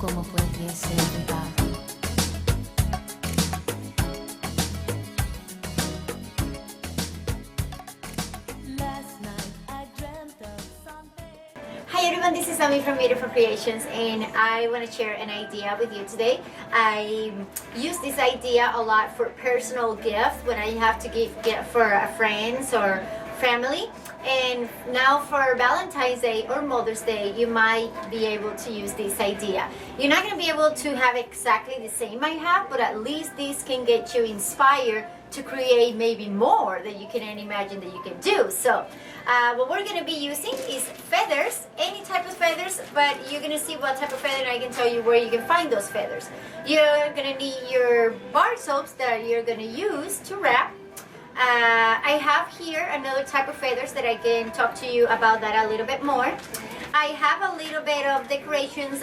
como puede ser verdad. Hi everyone, this is Ami from Beautiful Creations and I want to share an idea with you today. I use this idea a lot for personal gifts when I have to give gift for friends or family. And now for Valentine's Day or Mother's Day, you might be able to use this idea. You're not going to be able to have exactly the same I have, but at least this can get you inspired to create maybe more that you can imagine that you can do. So what we're going to be using is feathers, any type of feathers, but you're going to see what type of feather, and I can tell you where you can find those feathers. You're going to need your bar soaps that you're going to use to wrap. I have here another type of feathers that I can talk to you about that a little bit more. I have a little bit of decorations.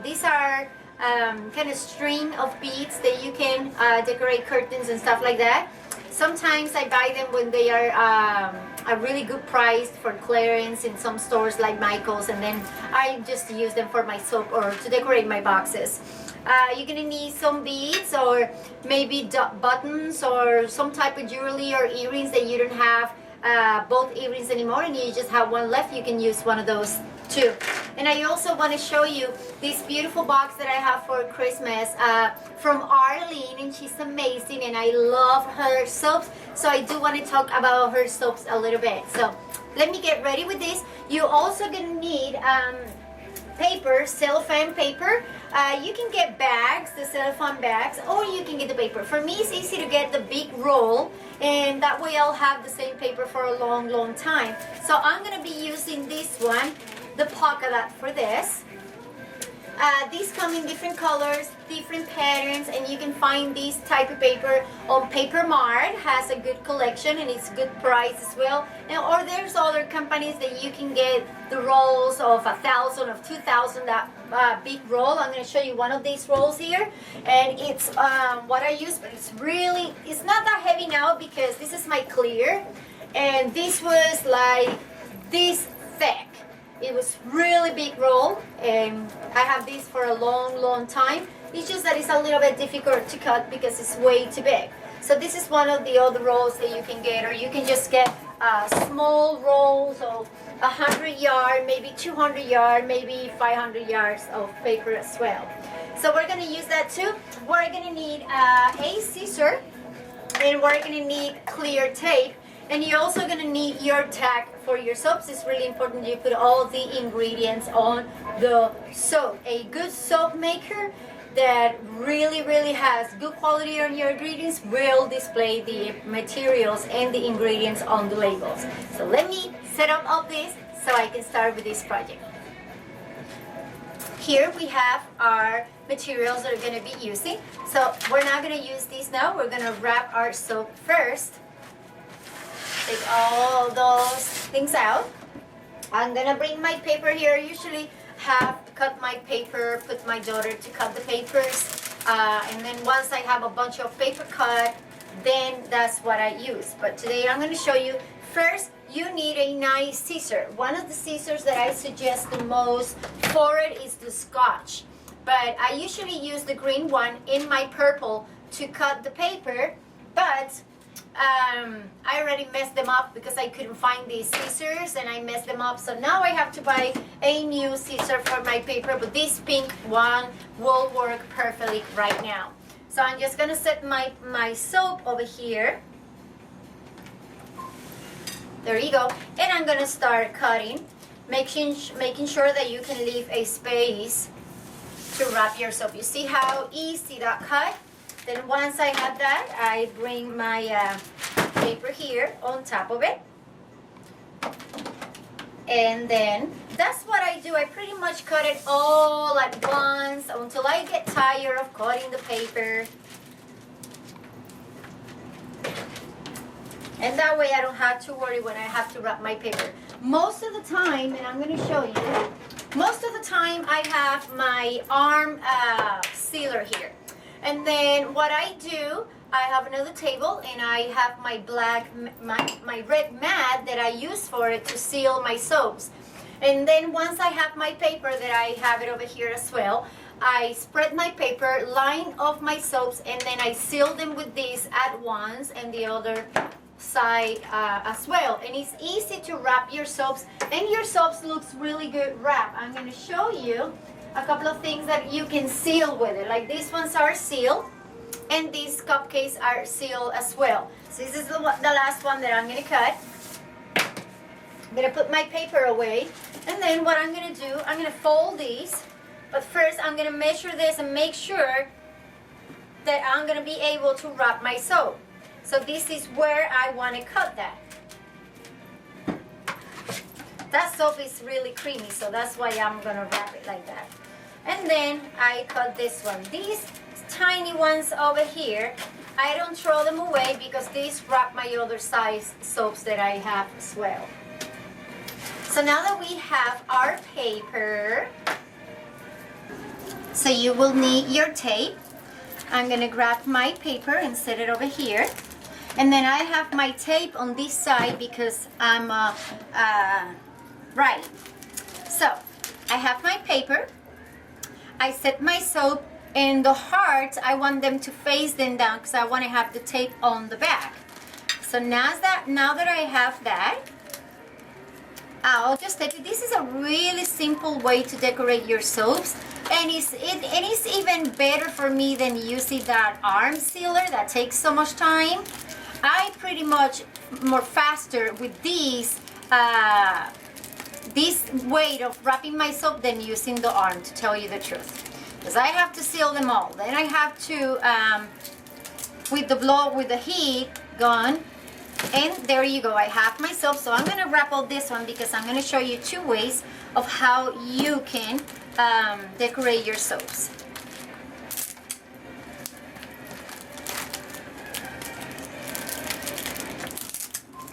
These are kind of string of beads that you can decorate curtains and stuff like that. Sometimes I buy them when they are a really good price for clearance in some stores like Michael's, and then I just use them for my soap or to decorate my boxes. You're gonna need some beads or maybe buttons or some type of jewelry or earrings that you don't have both earrings anymore and you just have one left. You can use one of those too. And I also want to show you this beautiful box that I have for Christmas from Arlene, and she's amazing and I love her soaps, so I do want to talk about her soaps a little bit. So let me get ready with this. You're also gonna need paper, cellophane paper. You can get bags, the cellophane bags, or you can get the paper. For me, it's easy to get the big roll, and that way I'll have the same paper for a long time. So I'm going to be using this one, the polka dot, for this. These come in different colors, different patterns, and you can find this type of paper on Paper Mart. Has a good collection and it's good price as well. And, or there's other companies that you can get the rolls of 1,000, of 2,000, that big roll. I'm going to show you one of these rolls here, and it's what I use, but it's not that heavy now because this is my clear, and this was like this thick. It was really big roll, and I have this for a long time. It's just that it's a little bit difficult to cut because it's way too big. So this is one of the other rolls that you can get, or you can just get small rolls of 100 yards, maybe 200 yards, maybe 500 yards of paper as well. So we're going to use that too. We're going to need a scissor, and we're going to need clear tape. And you're also going to need your tag for your soaps. It's really important you put all the ingredients on the soap. A good soap maker that really has good quality on your ingredients will display the materials and the ingredients on the labels. So let me set up all this so I can start with this project. Here we have our materials that we're going to be using. So we're not going to use these now. We're going to wrap our soap first. Take all those things out. I'm gonna bring my paper here. I usually have cut my paper, put my daughter to cut the papers, and then once I have a bunch of paper cut, then that's what I use. But today I'm gonna show you. First, you need a nice scissor. One of the scissors that I suggest the most for it is the Scotch, but I usually use the green one in my purple to cut the paper, but I already messed them up because I couldn't find these scissors and I messed them up, so now I have to buy a new scissor for my paper, but this pink one will work perfectly right now. So I'm just gonna set my soap over here. There you go. And I'm gonna start cutting, making sure that you can leave a space to wrap your soap. You see how easy that cut? Then once I have that, I bring my paper here on top of it. And then that's what I do. I pretty much cut it all at once until I get tired of cutting the paper. And that way I don't have to worry when I have to wrap my paper. Most of the time, and I'm going to show you, most of the time I have my arm sealer here. And then what I do, I have another table and I have my red mat that I use for it to seal my soaps. And then once I have my paper that I have it over here as well, I spread my paper, line off my soaps, and then I seal them with this at once and the other side as well. And it's easy to wrap your soaps, and your soaps looks really good wrapped. I'm going to show you a couple of things that you can seal with it. Like these ones are sealed, and these cupcakes are sealed as well. So this is the last one that I'm going to cut. I'm going to put my paper away, and then what I'm going to do, I'm going to fold these. But first, I'm going to measure this and make sure that I'm going to be able to wrap my soap. So this is where I want to cut that. That soap is really creamy, so that's why I'm going to wrap it like that. And then I cut this one. These tiny ones over here, I don't throw them away because these wrap my other size soaps that I have as well. So now that we have our paper, so you will need your tape. I'm going to grab my paper and set it over here. And then I have my tape on this side because I'm right. So I have my paper. I set my soap, and the hearts, I want them to face them down because I want to have the tape on the back. So now that I have that, I'll just take it. This is a really simple way to decorate your soaps, and it's even better for me than using that arm sealer that takes so much time. I pretty much more faster with these this way of wrapping my soap than using the arm, to tell you the truth, because I have to seal them all. Then I have to with the heat gun. And there you go, I have my soap. So I'm going to wrap all this one because I'm going to show you two ways of how you can decorate your soaps.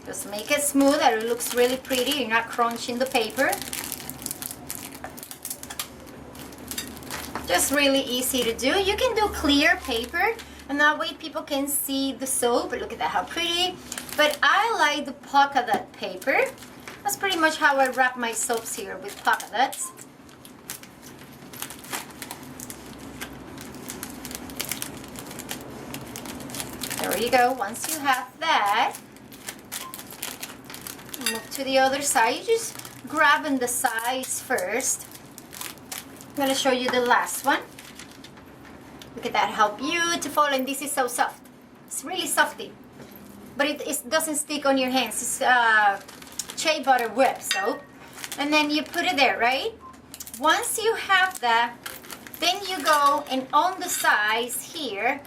Just make it smooth that it looks really pretty. You're not crunching the paper. Just really easy to do. You can do clear paper, and that way people can see the soap. Look at that, how pretty. But I like the polka dot paper. That's pretty much how I wrap my soaps here, with polka dots. There you go. Once you have that, move to the other side. You just grabbing the sides first. I'm going to show you the last one. Look at that, how beautiful. And this is so soft. It's really softy. But it doesn't stick on your hands. It's shea butter whip soap. And then you put it there, right? Once you have that, then you go and on the sides here,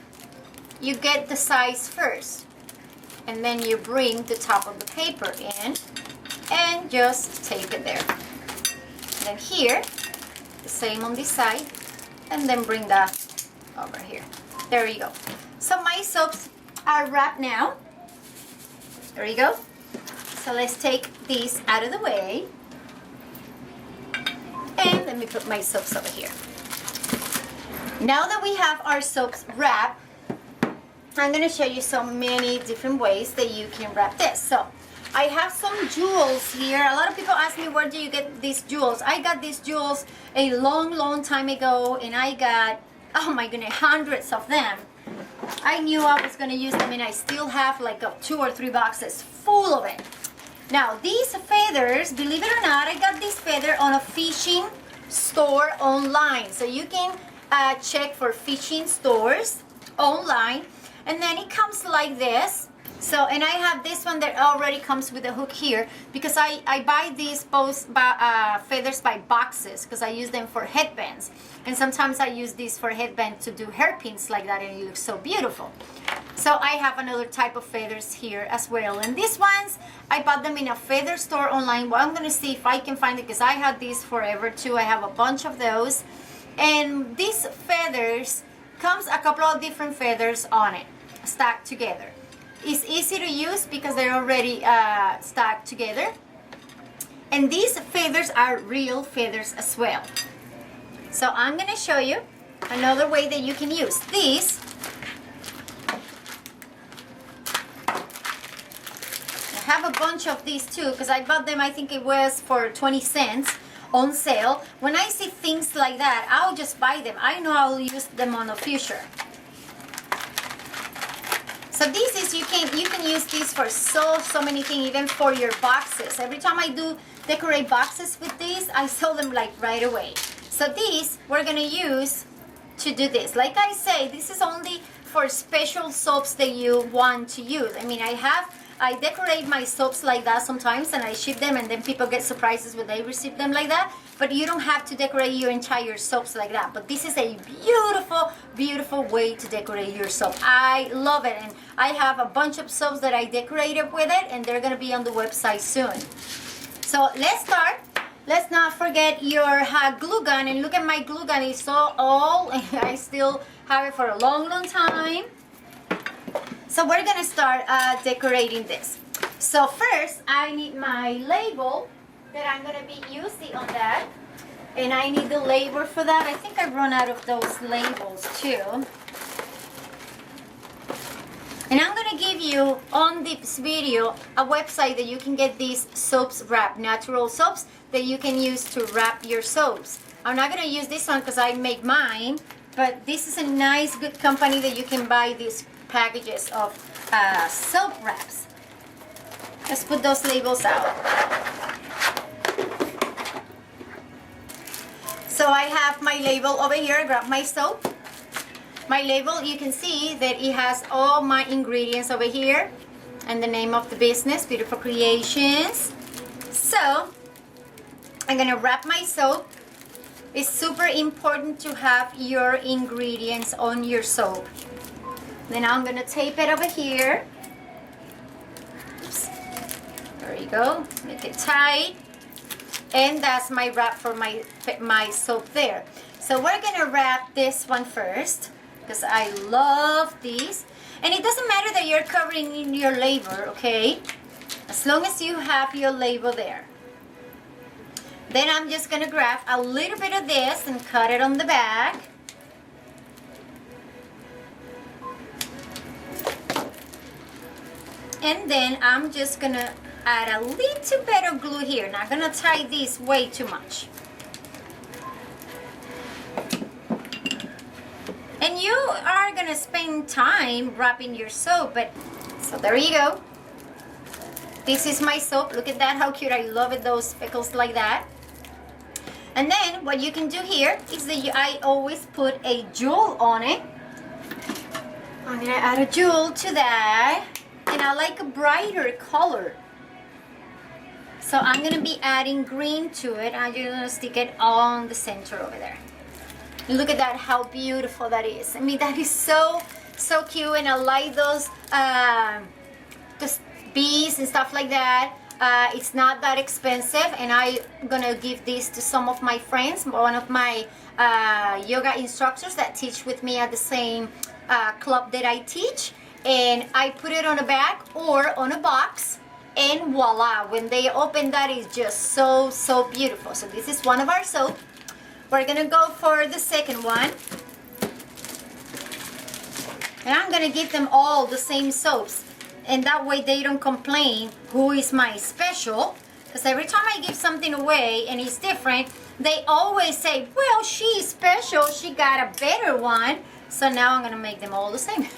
you get the size first. And then you bring the top of the paper in and just tape it there. And then here, the same on this side, and then bring that over here. There you go. So my soaps are wrapped now. There you go. So let's take these out of the way. And let me put my soaps over here. Now that we have our soaps wrapped, I'm going to show you so many different ways that you can wrap this. So I have some jewels here. A lot of people ask me, where do you get these jewels? I got these jewels a long time ago, and I got, oh my goodness, hundreds of them. I knew I was going to use them, and I still have like 2 or 3 boxes full of it. Now these feathers, believe it or not, I got this feather on a fishing store online. So you can check for fishing stores online, and then it comes like this. So, and I have this one that already comes with a hook here, because I buy these feathers by boxes, because I use them for headbands. And sometimes I use these for headbands to do hairpins like that, and it looks so beautiful. So I have another type of feathers here as well. And these ones, I bought them in a feather store online. Well, I'm going to see if I can find it, because I had these forever too. I have a bunch of those. And these feathers comes a couple of different feathers on it, stacked together. It's easy to use because they're already stacked together. And these feathers are real feathers as well. So I'm going to show you another way that you can use these. I have a bunch of these too, because I bought them, I think it was for 20 cents on sale. When I see things like that, I'll just buy them. I know I'll use them on the future. So this is, you can use this for so many things, even for your boxes. Every time I do decorate boxes with these, I sell them like right away. So these we're gonna use to do this. Like I say, this is only for special soaps that you want to use. I mean, I decorate my soaps like that sometimes, and I ship them, and then people get surprises when they receive them like that. But you don't have to decorate your entire soaps like that. But this is a beautiful way to decorate your soap. I love it, and I have a bunch of soaps that I decorated with it, and they're gonna be on the website soon. So let's start. Let's not forget your glue gun, and look at my glue gun. It's so old, and I still have it for a long time. So we're gonna start decorating this. So first, I need my label that I'm gonna be using on that, and I need the label for that. I think I run out of those labels too. And I'm gonna give you on this video a website that you can get these soaps wrapped, natural soaps that you can use to wrap your soaps. I'm not gonna use this one because I make mine, but this is a nice, good company that you can buy these packages of soap wraps. Let's put those labels out. So I have my label over here. Grab my soap. My label, you can see that it has all my ingredients over here and the name of the business, Beautiful Creations. So I'm gonna wrap my soap. It's super important to have your ingredients on your soap. Then I'm gonna tape it over here. Oops. There you go. Make it tight. And that's my wrap for my soap there. So we're gonna wrap this one first, because I love these. And it doesn't matter that you're covering in your label, okay? As long as you have your label there. Then I'm just gonna grab a little bit of this and cut it on the back. And then I'm just gonna add a little bit of glue here. Not gonna tie this way too much. And you are gonna spend time wrapping your soap, but so there you go. This is my soap. Look at that, how cute. I love it, those speckles like that. And then what you can do here is that I always put a jewel on it. I'm gonna add a jewel to that. And I like a brighter color. So I'm gonna be adding green to it. I'm just gonna stick it on the center over there. Look at that, how beautiful that is. I mean, that is so cute, and I like those bees and stuff like that. It's not that expensive, and I'm gonna give this to some of my friends, one of my yoga instructors that teach with me at the same club that I teach. And I put it on a bag or on a box, and voila, when they open that, is just so beautiful. So this is one of our soap. We're gonna go for the second one, and I'm gonna give them all the same soaps, and that way they don't complain who is my special, because every time I give something away and it's different, they always say, well, she's special, she got a better one. So now I'm gonna make them all the same.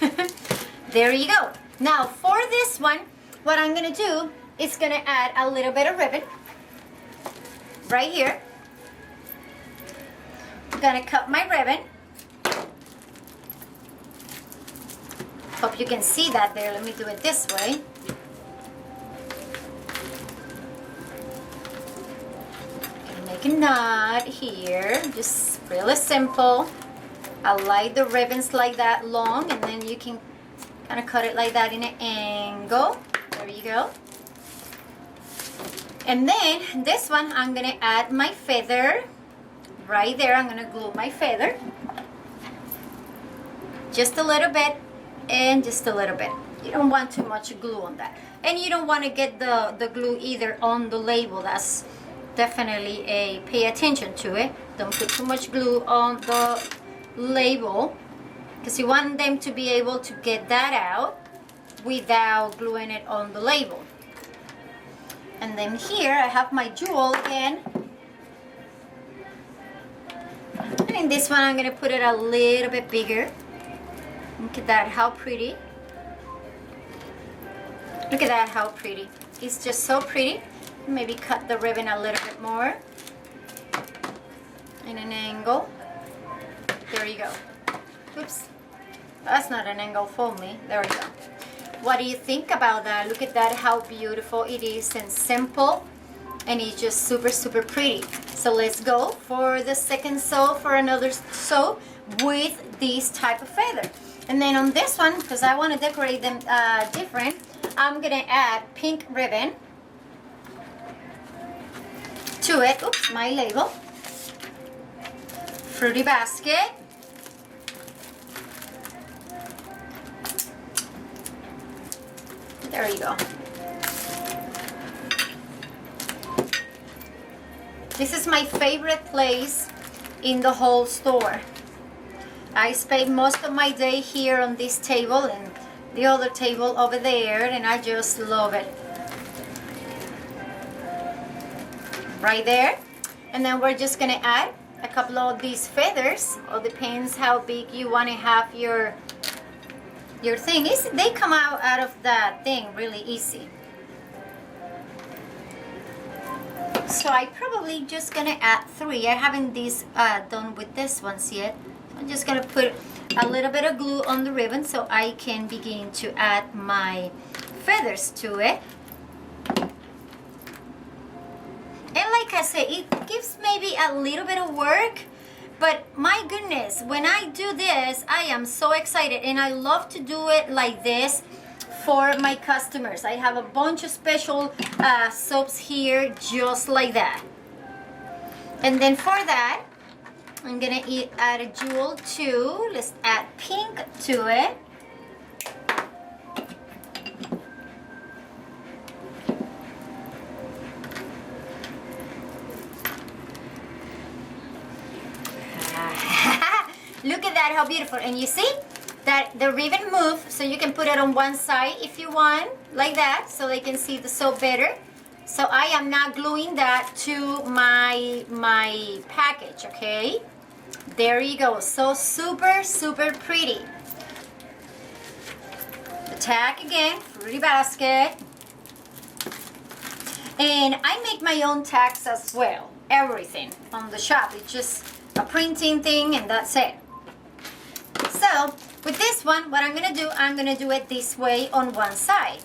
There you go. Now for this one, what I'm gonna do is gonna add a little bit of ribbon right here. I'm gonna cut my ribbon. Hope you can see that there. Let me do it this way. Gonna make a knot here, just really simple. I like the ribbons like that long, and then you can kind of cut it like that in an angle. There you go. And then this one, I'm gonna add my feather right there. I'm gonna glue my feather just a little bit and just a little bit. You don't want too much glue on that, and you don't want to get the glue either on the label. That's definitely a pay attention to it. Don't put too much glue on the label, because you want them to be able to get that out without gluing it on the label. And then here I have my jewel again. And this one I'm gonna put it a little bit bigger. Look at that, how pretty. Look at that, how pretty. It's just so pretty. Maybe cut the ribbon a little bit more. In an angle. There you go. Oops. That's not an angle for me. There we go. What do you think about that? Look at that, how beautiful it is and simple. And it's just super, super pretty. So let's go for the second sew, for another sew with this type of feather. And then on this one, because I want to decorate them different, I'm going to add pink ribbon to it. Oops, my label. Fruity basket. There you go. This is my favorite place in the whole store. I spend most of my day here on this table and the other table over there, and I just love it. Right there. And then we're just gonna add a couple of these feathers. All depends how big you want to have your thing. They come out of that thing really easy. So I probably just gonna add 3. I haven't done with this ones yet. I'm just gonna put a little bit of glue on the ribbon so I can begin to add my feathers to it. And like I said, it gives maybe a little bit of work, but my goodness, when I do this, I am so excited, and I love to do it like this for my customers. I have a bunch of special soaps here just like that. And then for that, I'm gonna add a jewel too. Let's add pink to it. Look at that, how beautiful. And you see that the ribbon moves, so you can put it on one side if you want, like that, so they can see the soap better. So I am not gluing that to my package, okay? There you go. So super, super pretty. The tag again, fruity basket. And I make my own tags as well. Everything on the shop. It's just a printing thing and that's it. So with this one, what I'm gonna do it this way on one side.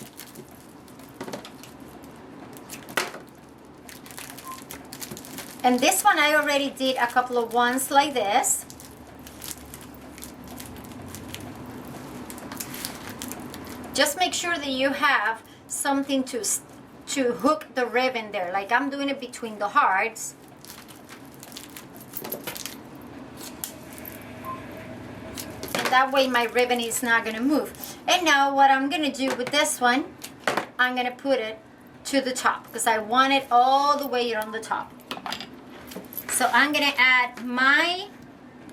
And this one I already did a couple of ones like this. Just make sure that you have something to hook the ribbon there. Like I'm doing it between the hearts. And that way my ribbon is not gonna move. And now what I'm gonna do with this one, I'm gonna put it to the top because I want it all the way on the top. So I'm gonna add my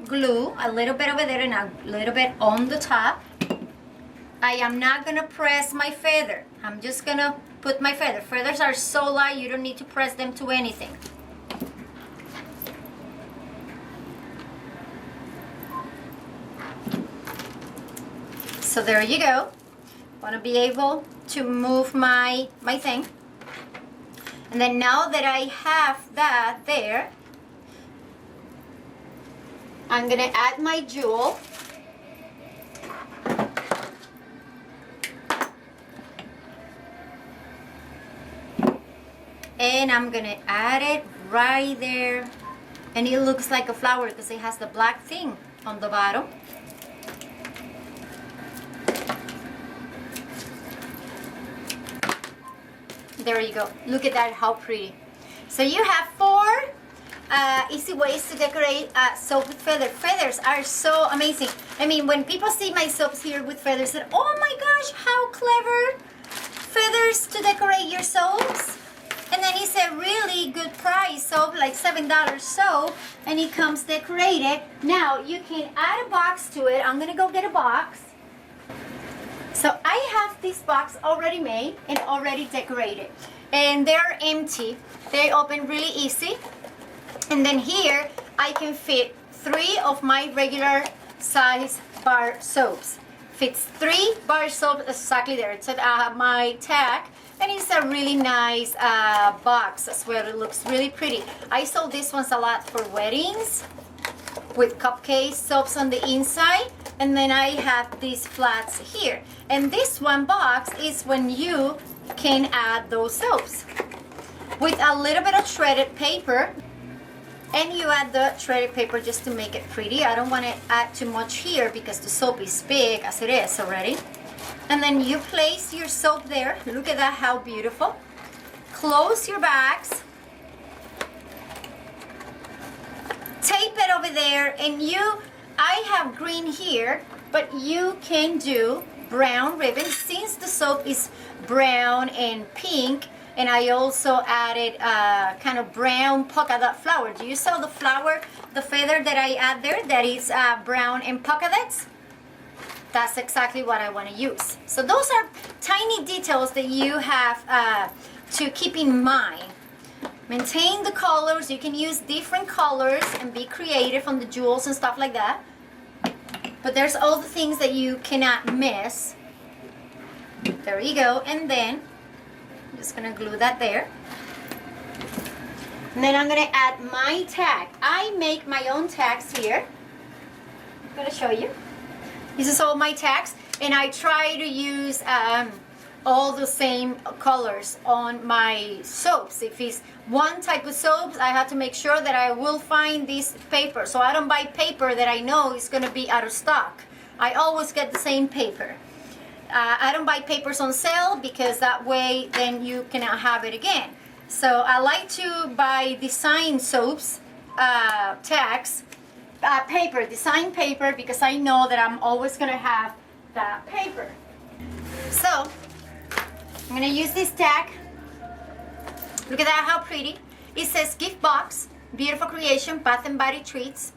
glue, a little bit over there and a little bit on the top. I am not gonna press my feather. I'm just gonna put my feather. Feathers are so light, you don't need to press them to anything. So there you go. Wanna be able to move my thing. And then now that I have that there, I'm gonna add my jewel. And I'm gonna add it right there. And it looks like a flower because it has the black thing on the bottom. There you go. Look at that, how pretty. So you have 4 easy ways to decorate soap with feathers. Feathers are so amazing. I mean, when people see my soaps here with feathers, they say, oh my gosh, how clever. Feathers to decorate your soaps. And then it's a really good price soap, like $7 soap, and it comes decorated. Now you can add a box to it. I'm gonna go get a box. So I have this box already made and already decorated. And they're empty. They open really easy. And then here I can fit 3 of my regular size bar soaps. Fits 3 bar soaps exactly there. It's my tag, and it's a really nice box as well. It looks really pretty. I sold these ones a lot for weddings with cupcake soaps on the inside, and then I have these flats here. And this one box is when you can add those soaps with a little bit of shredded paper. And you add the shredded paper just to make it pretty. I don't want to add too much here because the soap is big as it is already. And then you place your soap there. Look at that, how beautiful. Close your bags. Tape it over there, and I have green here, but you can do brown ribbon since the soap is brown and pink. And I also added kind of brown polka dot flower. Do you saw the flower, the feather that I add there that is brown and polka dots? That's exactly what I want to use. So those are tiny details that you have to keep in mind. Maintain the colors. You can use different colors and be creative on the jewels and stuff like that. But there's all the things that you cannot miss. There you go. And then I'm just going to glue that there. And then I'm going to add my tag. I make my own tags here. I'm going to show you. This is all my tags. And I try to use all the same colors on my soaps. If it's one type of soaps, I have to make sure that I will find this paper. So I don't buy paper that I know is going to be out of stock. I always get the same paper. I don't buy papers on sale because that way then you cannot have it again. So I like to buy design soaps, tags, paper, design paper, because I know that I'm always going to have that paper. So I'm going to use this tag. Look at that, how pretty. It says gift box, beautiful creation, bath and body treats,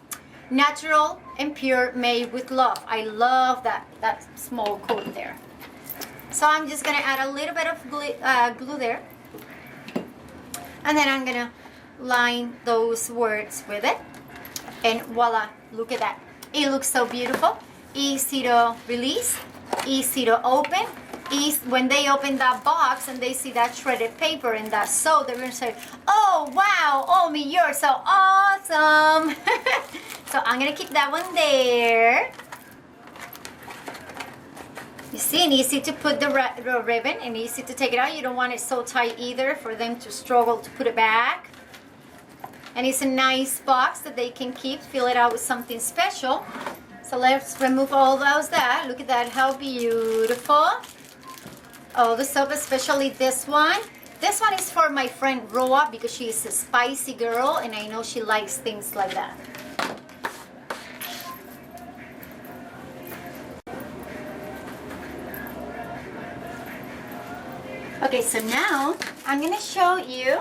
natural and pure, made with love. I love that small quote there. So I'm just going to add a little bit of glue there. And then I'm going to line those words with it. And voila, look at that. It looks so beautiful. Easy to release, easy to open. When they open that box and they see that shredded paper and that soap, they're going to say, oh, wow, Omi, you're so awesome. So I'm going to keep that one there. You see, and easy to put the ribbon and easy to take it out. You don't want it so tight either for them to struggle to put it back. And it's a nice box that they can keep, fill it out with something special. So let's remove all those that. Look at that, how beautiful. Oh, the soap, especially this one. This one is for my friend Roa because she is a spicy girl and I know she likes things like that. Okay, so now I'm going to show you,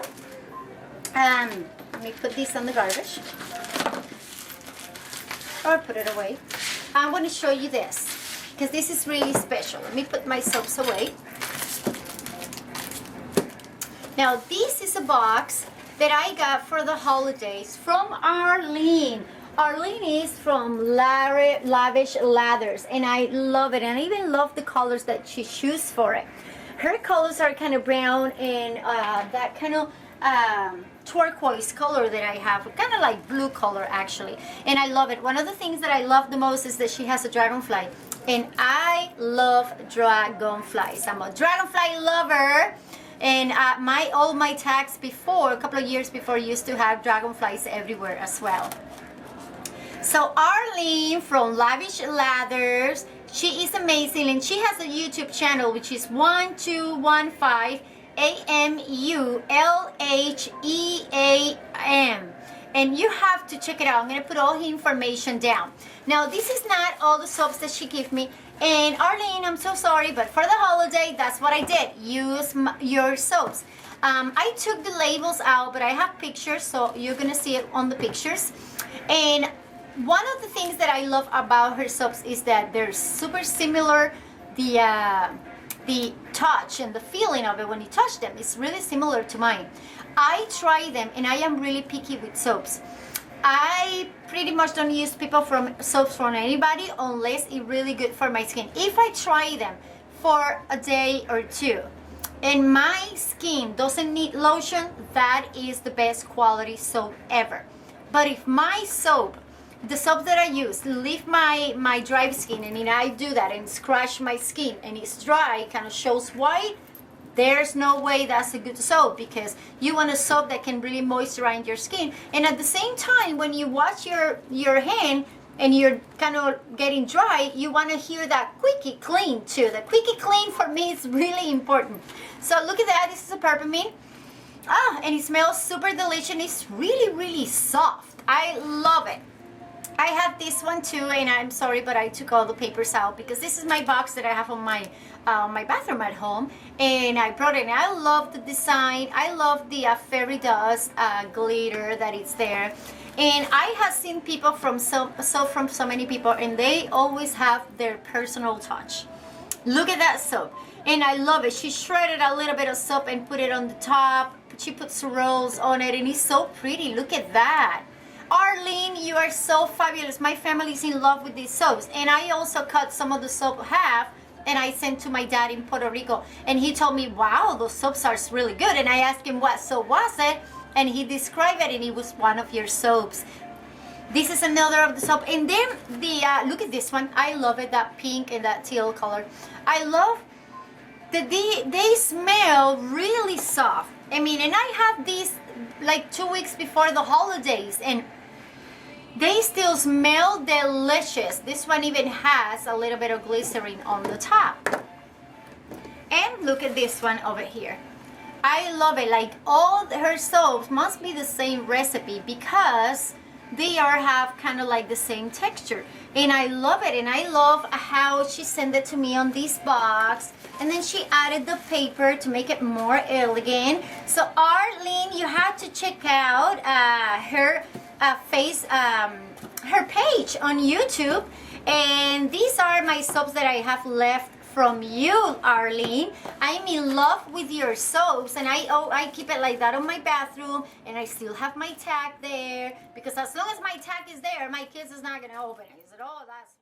let me put this on the garbage or put it away. I want to show you this because this is really special. Let me put my soaps away. Now this is a box that I got for the holidays from Arlene. Arlene is from Lavish Lathers and I love it, and I even love the colors that she chooses for it. Her colors are kind of brown and that kind of turquoise color that I have, kind of like blue color actually, and I love it. One of the things that I love the most is that she has a dragonfly, and I love dragonflies. I'm a dragonfly lover, and all my tags before, a couple of years before, used to have dragonflies everywhere as well. So Arlene from Lavish Lathers, she is amazing, and she has a YouTube channel which is 1215 AMULHEAM, and you have to check it out. I'm going to put all the information down. Now this is not all the soaps that she gave me, and Arlene, I'm so sorry, but for the holiday, that's what I did. Use your soaps. I took the labels out, but I have pictures, so you're going to see it on the pictures. And one of the things that I love about her soaps is that they're super similar. The touch and the feeling of it when you touch them is really similar to mine. I try them, and I am really picky with soaps. I pretty much don't use soaps from anybody unless it's really good for my skin. If I try them for a day or two and my skin doesn't need lotion, that is the best quality soap ever. But if my soap, the soap that I use, leave my dry skin, and then I do that and scratch my skin and it's dry, kind of shows white, there's no way that's a good soap, because you want a soap that can really moisturize your skin. And at the same time, when you wash your hand and you're kind of getting dry, you want to hear that quickie clean too. The quickie clean for me is really important. So look at that. This is a peppermint. And it smells super delicious. It's really, really soft. I love it. I have this one too, and I'm sorry, but I took all the papers out because this is my box that I have on my bathroom at home, and I brought it. And I love the design. I love the fairy dust glitter that is there. And I have seen people from so many people, and they always have their personal touch. Look at that soap, and I love it. She shredded a little bit of soap and put it on the top. She put swirls on it, and it's so pretty. Look at that. Arlene, you are so fabulous. My family is in love with these soaps. And I also cut some of the soap half and I sent to my dad in Puerto Rico. And he told me, wow, those soaps are really good. And I asked him what soap was it. And he described it, and it was one of your soaps. This is another of the soap. And then look at this one. I love it, that pink and that teal color. I love that they smell really soft. I mean, and I have these like 2 weeks before the holidays, and they still smell delicious. This one even has a little bit of glycerin on the top. And look at this one over here. I love it. Like, all her soaps must be the same recipe because they have kind of like the same texture. And I love it. And I love how she sent it to me on this box. And then she added the paper to make it more elegant. So Arlene, you have to check out her page on YouTube. And these are my soaps that I have left from you, Arlene. I'm in love with your soaps, and I keep it like that on my bathroom, and I still have my tag there, because as long as my tag is there, my kids is not gonna open it. He said, oh, that's